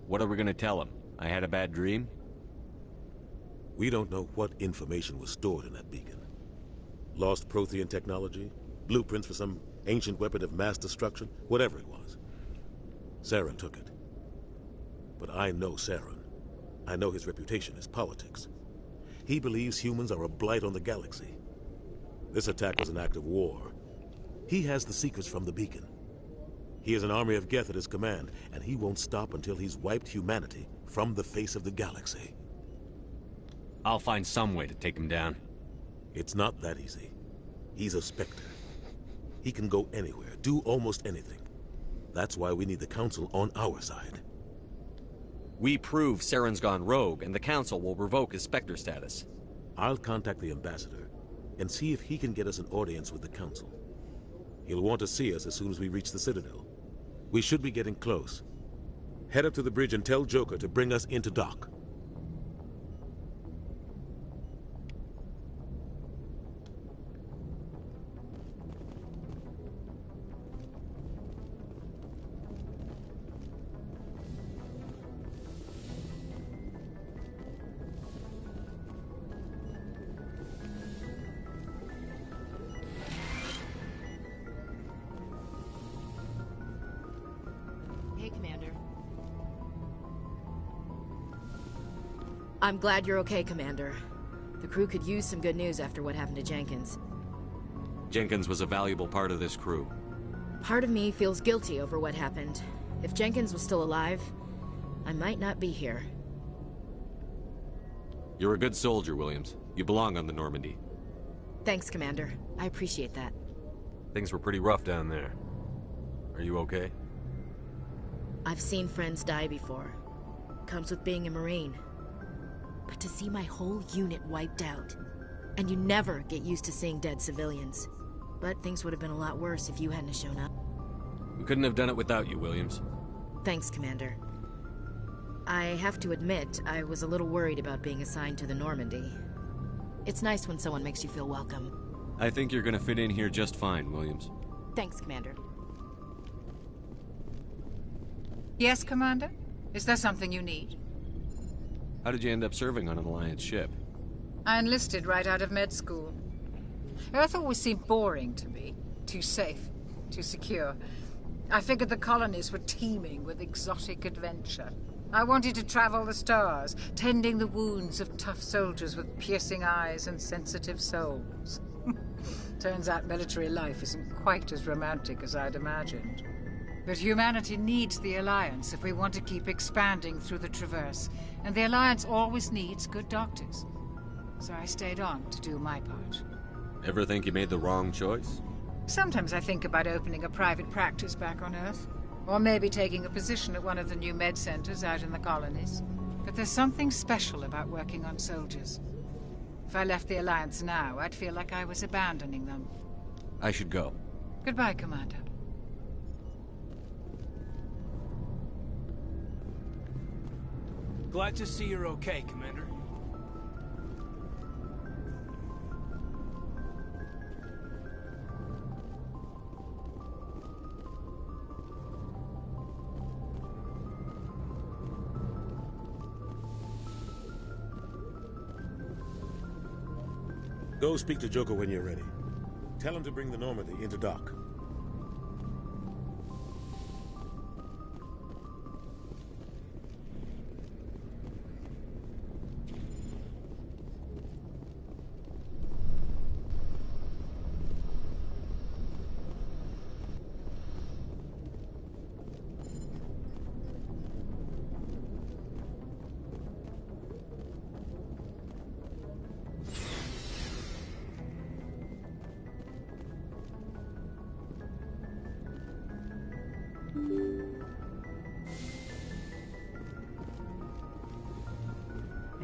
What are we gonna tell them? I had a bad dream? We don't know what information was stored in that beacon. Lost Prothean technology? Blueprints for some ancient weapon of mass destruction? Whatever it was. Saren took it. But I know Saren. I know his reputation is politics. He believes humans are a blight on the galaxy. This attack was an act of war. He has the secrets from the beacon. He has an army of Geth at his command, and he won't stop until he's wiped humanity from the face of the galaxy. I'll find some way to take him down. It's not that easy. He's a Spectre. He can go anywhere, do almost anything. That's why we need the Council on our side. We prove Saren's gone rogue, and the Council will revoke his Spectre status. I'll contact the Ambassador and see if he can get us an audience with the Council. He'll want to see us as soon as we reach the Citadel. We should be getting close. Head up to the bridge and tell Joker to bring us into dock. Hey, Commander. I'm glad you're okay, Commander. The crew could use some good news after what happened to Jenkins. Jenkins was a valuable part of this crew. Part of me feels guilty over what happened. If Jenkins was still alive, I might not be here. You're a good soldier, Williams. You belong on the Normandy. Thanks, Commander. I appreciate that. Things were pretty rough down there. Are you okay? I've seen friends die before. Comes with being a Marine. But to see my whole unit wiped out, and you never get used to seeing dead civilians. But things would have been a lot worse if you hadn't shown up. We couldn't have done it without you, Williams. Thanks, Commander. I have to admit, I was a little worried about being assigned to the Normandy. It's nice when someone makes you feel welcome. I think you're gonna fit in here just fine, Williams. Thanks, Commander. Yes, Commander? Is there something you need? How did you end up serving on an Alliance ship? I enlisted right out of med school. Earth always seemed boring to me. Too safe, too secure. I figured the colonies were teeming with exotic adventure. I wanted to travel the stars, tending the wounds of tough soldiers with piercing eyes and sensitive souls. Turns out military life isn't quite as romantic as I'd imagined. But humanity needs the Alliance if we want to keep expanding through the Traverse, and the Alliance always needs good doctors. So I stayed on to do my part. Ever think you made the wrong choice? Sometimes I think about opening a private practice back on Earth, or maybe taking a position at one of the new med centers out in the colonies. But there's something special about working on soldiers. If I left the Alliance now, I'd feel like I was abandoning them. I should go. Goodbye, Commander. Glad to see you're okay, Commander. Go speak to Joker when you're ready. Tell him to bring the Normandy into dock.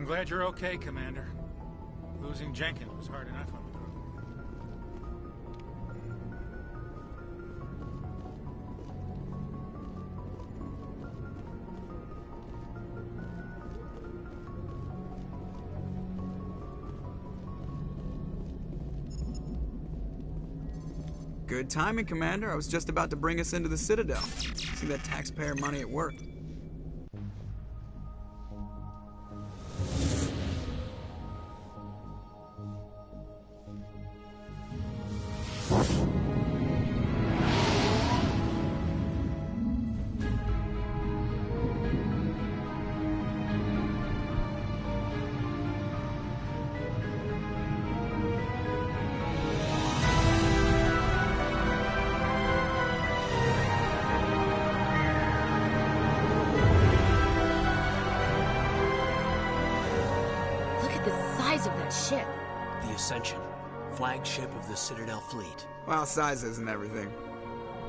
I'm glad you're okay, Commander. Losing Jenkins was hard enough on the crew. Good timing, Commander. I was just about to bring us into the Citadel. See that taxpayer money at work. Of that ship. The Ascension, flagship of the Citadel fleet. Well, size isn't everything.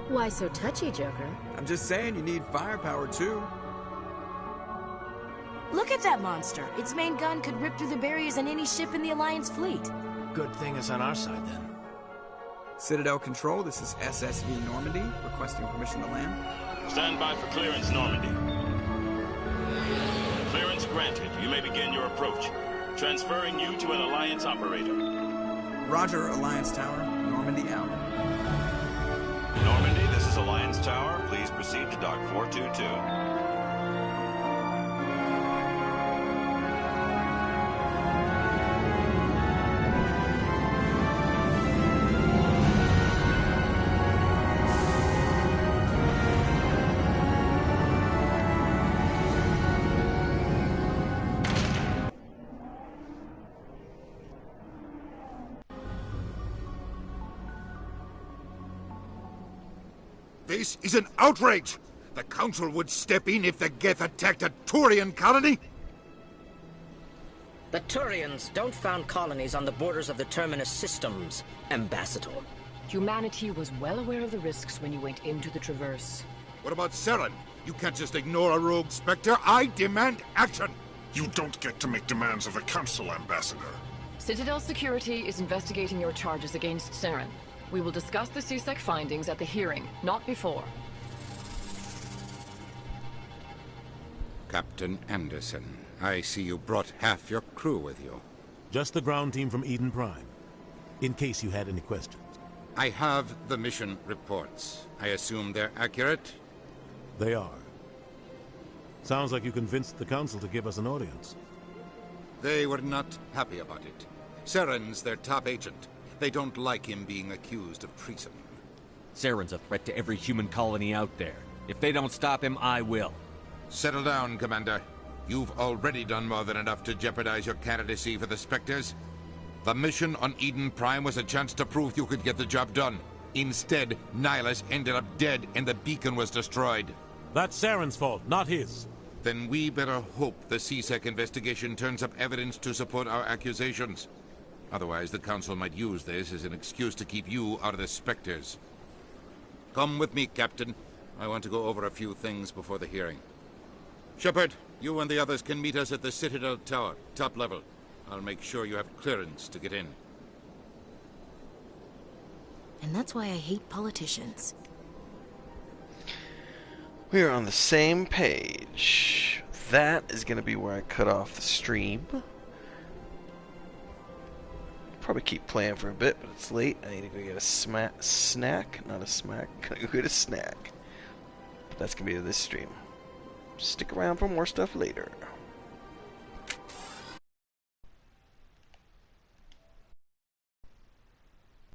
Why so touchy, Joker? I'm just saying you need firepower, too. Look at that monster. Its main gun could rip through the barriers in any ship in the Alliance fleet. Good thing it's on our side, then. Citadel Control, this is SSV Normandy, requesting permission to land. Stand by for clearance, Normandy. Clearance granted. You may begin your approach. Transferring you to an Alliance operator. Roger, Alliance Tower. Normandy out. Normandy, this is Alliance Tower. Please proceed to Dock 422. This is an outrage! The Council would step in if the Geth attacked a Turian colony? The Turians don't found colonies on the borders of the Terminus systems, Ambassador. Humanity was well aware of the risks when you went into the Traverse. What about Saren? You can't just ignore a rogue Spectre. I demand action! You don't get to make demands of the Council, Ambassador. Citadel Security is investigating your charges against Saren. We will discuss the CSEC findings at the hearing, not before. Captain Anderson, I see you brought half your crew with you. Just the ground team from Eden Prime, in case you had any questions. I have the mission reports. I assume they're accurate? They are. Sounds like you convinced the Council to give us an audience. They were not happy about it. Saren's their top agent. They don't like him being accused of treason. Saren's a threat to every human colony out there. If they don't stop him, I will. Settle down, Commander. You've already done more than enough to jeopardize your candidacy for the Spectres. The mission on Eden Prime was a chance to prove you could get the job done. Instead, Nihilus ended up dead and the beacon was destroyed. That's Saren's fault, not his. Then we better hope the CSEC investigation turns up evidence to support our accusations. Otherwise, the Council might use this as an excuse to keep you out of the Spectres. Come with me, Captain. I want to go over a few things before the hearing. Shepard, you and the others can meet us at the Citadel Tower, top level. I'll make sure you have clearance to get in. And that's why I hate politicians. We're on the same page. That is going to be where I cut off the stream. Probably keep playing for a bit, but it's late. I need to go get a snack. Not a smack. Gonna go get a snack. But that's going to be this stream. Stick around for more stuff later.